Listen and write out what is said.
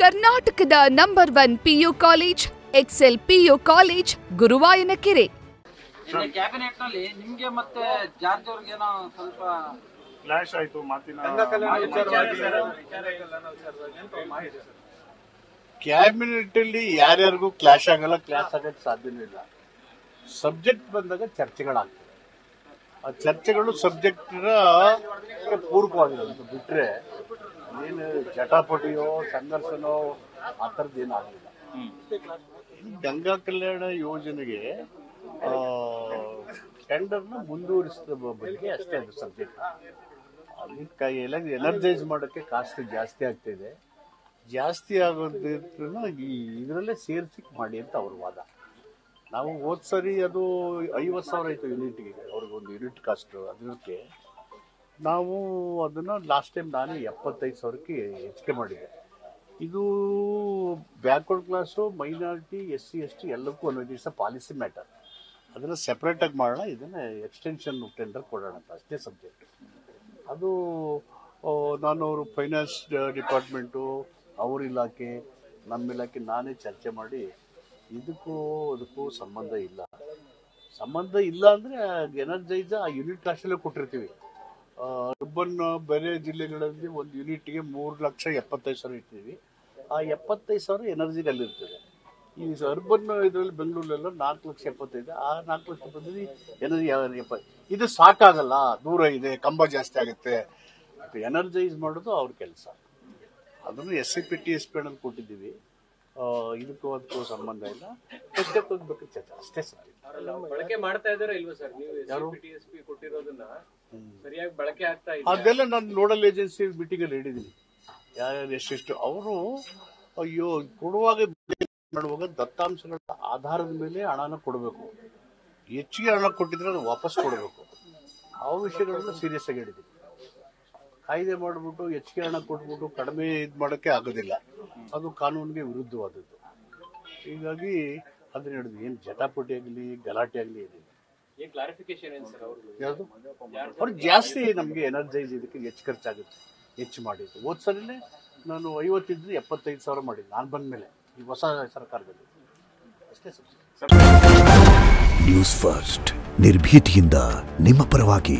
ಕರ್ನಾಟಕದ number 1 PU college Excel PU college Guruvayanakere. Cabinet ನಲ್ಲಿ ನಿಮಗೆ ಮತ್ತೆ ಜಾರ್ಜ್ ಅವರಿಗೆ ಏನೋ ಸ್ವಲ್ಪ ಕ್ಲಾಶ್ ಆಯ್ತು ಮಾತಿನ ಕ್ಯಾಬಿನೆಟ್ ಅಲ್ಲಿ ಯಾರ್ಯಾರಿಗೂ ಕ್ಲಾಶ್ ಆಗಲ್ಲ, ಕ್ಲಾಶ್ ಆಗಕ್ಕೆ ಸಾಧ್ಯನೇ ಇಲ್ಲ. ಸಬ್ಜೆಕ್ಟ್ ಬಂದಾಗ ಚರ್ಚೆಗಳಾಗ್ತವೆ. ಆ ಚರ್ಚೆಗಳು ಸಬ್ಜೆಕ್ಟ್ ಪೂರಕವಾಗಿರೋದು ಬಿಟ್ರೆ ಏನು ಜಟಾಪಟಿಯೋ ಸಂಘರ್ಷನೋ ಆ ಥರದ್ದು ಏನಾಗಲಿಲ್ಲ. ಗಂಗಾ ಕಲ್ಯಾಣ ಯೋಜನೆಗೆ ಟೆಂಡರ್ನ ಮುಂದುವರಿಸಿದ ಬಗ್ಗೆ ಅಷ್ಟೇ ಅದು ಸಬ್ಜೆಕ್ಟ್. ಅಲ್ಲಿ ಎನರ್ಜೈಸ್ ಮಾಡೋಕ್ಕೆ ಕಾಸ್ಟ್ ಜಾಸ್ತಿ ಆಗ್ತಿದೆ. ಜಾಸ್ತಿ ಆಗೋದ್ರಿಂದ ಇದರಲ್ಲೇ ಸೇರಿಸಿ ಮಾಡಿ ಅಂತ ಅವ್ರ ವಾದ. ನಾವು ಹೋದ್ ಸರಿ ಅದು 50,000 ಆಯಿತು ಯೂನಿಟ್ಗೆ, ಅವ್ರಿಗೊಂದು ಯೂನಿಟ್ ಕಾಸ್ಟ್. ಅದಕ್ಕೆ ನಾವು ಅದನ್ನು ಲಾಸ್ಟ್ ಟೈಮ್ ನಾನೇ 75,000ಕ್ಕೆ ಹೆಚ್ಚಿಗೆ ಮಾಡಿದ್ದೆ. ಇದು backward class, minority, SC ST ಎಲ್ಲಕ್ಕೂ ಒಂದು ದಿವಸ ಪಾಲಿಸಿ ಮ್ಯಾಟರ್. ಅದನ್ನು ಸೆಪ್ರೇಟಾಗಿ ಮಾಡೋಣ, ಇದನ್ನು ಎಕ್ಸ್ಟೆನ್ಷನ್ ಟೆಂಡರ್ ಕೊಡೋಣ ಅಂತ ಅಷ್ಟೇ ಸಬ್ಜೆಕ್ಟ್. ಅದು ನಾನು ಅವರು ಫೈನಾನ್ಸ್ ಡಿಪಾರ್ಟ್ಮೆಂಟು, ಅವ್ರ ಇಲಾಖೆ, ನಮ್ಮ ಇಲಾಖೆ ನಾನೇ ಚರ್ಚೆ ಮಾಡಿ ಅದಕ್ಕೂ ಸಂಬಂಧ ಇಲ್ಲ ಅಂದರೆ ಎನರ್ಜೈಸ್ ಆ ಯೂನಿಟ್ ಕಾಸ್ಟಲ್ಲೇ ಕೊಟ್ಟಿರ್ತೀವಿ. ಅರ್ಬನ್ ಬೇರೆ ಜಿಲ್ಲೆಗಳಲ್ಲಿ ಒಂದು ಯೂನಿಟ್ಗೆ 3,75,000 ಇರ್ತೀವಿ. ಆ 75,000 ಎನರ್ಜಿಗೆ ಅಲ್ಲಿರ್ತದೆ. ಈ ಅರ್ಬನ್ ಇದರಲ್ಲಿ ಬೆಂಗಳೂರಲ್ಲೆಲ್ಲ 4,75,000. ಆ 4,75,000 ಎನರ್ಜಿ ಇದು ಸಾಕಾಗಲ್ಲ, ದೂರ ಇದೆ, ಕಂಬ ಜಾಸ್ತಿ ಆಗುತ್ತೆ. ಎನರ್ಜೈಸ್ ಮಾಡೋದು ಅವ್ರ ಕೆಲಸ. ಅದನ್ನು SCPTSP ಅಲ್ಲಿ ಕೊಟ್ಟಿದ್ದೀವಿ. ಅದಕ್ಕೂ ಸಂಬಂಧ ಇಲ್ಲ. ಹೋಗ್ಬೇಕು ಚರ್ಚೆ ಅಷ್ಟೇ ಸರ್. ಬಳಕೆ ಮಾಡ್ತಾ ಇದಾರೆ ಇಲ್ವಾ ಸರ್? ನೀವು SCPTSP ಕೊಟ್ಟಿರೋದನ್ನ ಸರಿಯಾಗಿ ಬಳಕೆ ಆಗ್ತಾ ಇಲ್ಲ? ಅದೆಲ್ಲ ನಾನು ನೋಡಲ್ ಏಜೆನ್ಸಿ ಮೀಟಿಂಗ್ ಅಲ್ಲಿ ಹೇಳಿದ್ದೀನಿ. ಯಾರ್ಯಾರು ಎಷ್ಟೆಷ್ಟು ಅವರು ಕೊಡುವಾಗ ಮಾಡುವಾಗ ದತ್ತಾಂಶಗಳ ಆಧಾರದ ಮೇಲೆ ಹಣನ ಕೊಡಬೇಕು. ಹೆಚ್ಚಿಗೆ ಹಣ ಕೊಟ್ಟಿದ್ರೆ ಅದು ವಾಪಸ್ ಕೊಡಬೇಕು. ಆ ವಿಷಯಗಳನ್ನ ಸೀರಿಯಸ್ ಆಗಿ ಹೇಳಿದ್ದೀನಿ. ಕಾಯ್ದೆ ಮಾಡಿಬಿಟ್ಟು ಹೆಚ್ಚಿಗೆ ಹಣ ಕೊಟ್ಬಿಟ್ಟು ಕಡಿಮೆ ಮಾಡೋಕ್ಕೆ ಆಗೋದಿಲ್ಲ. ಅದು ಕಾನೂನಿಗೆ ವಿರುದ್ಧವಾದದ್ದು. ಹೀಗಾಗಿ ಅದನ್ನ ಹೇಳಿದ್ವಿ. ಏನು ಜಟಾಪಟಿ ಆಗಲಿ ಗಲಾಟೆ ಆಗಲಿ ಏನಿಲ್ಲ. ಯಾವುದು ಅವ್ರು ಜಾಸ್ತಿ ನಮಗೆ ಎನರ್ಜೈಸ್ ಇದಕ್ಕೆ ಹೆಚ್ಚು ಖರ್ಚಾಗುತ್ತೆ, ಹೆಚ್ಚು ಮಾಡಿದ್ದು. ಹೋದ್ ಸರಿನೇ ನಾನು 50 ಇದ್ದು 75,000 ಮಾಡಿದ್ದು ನಾನು ಬಂದ ಮೇಲೆ, ಈ ಹೊಸ ಸರ್ಕಾರದಲ್ಲಿ ಅಷ್ಟೇ ಸರ್. ನ್ಯೂಸ್ ಫಸ್ಟ್ ನಿರ್ಭೀತಿಯಿಂದ ನಿಮ್ಮ ಪರವಾಗಿ.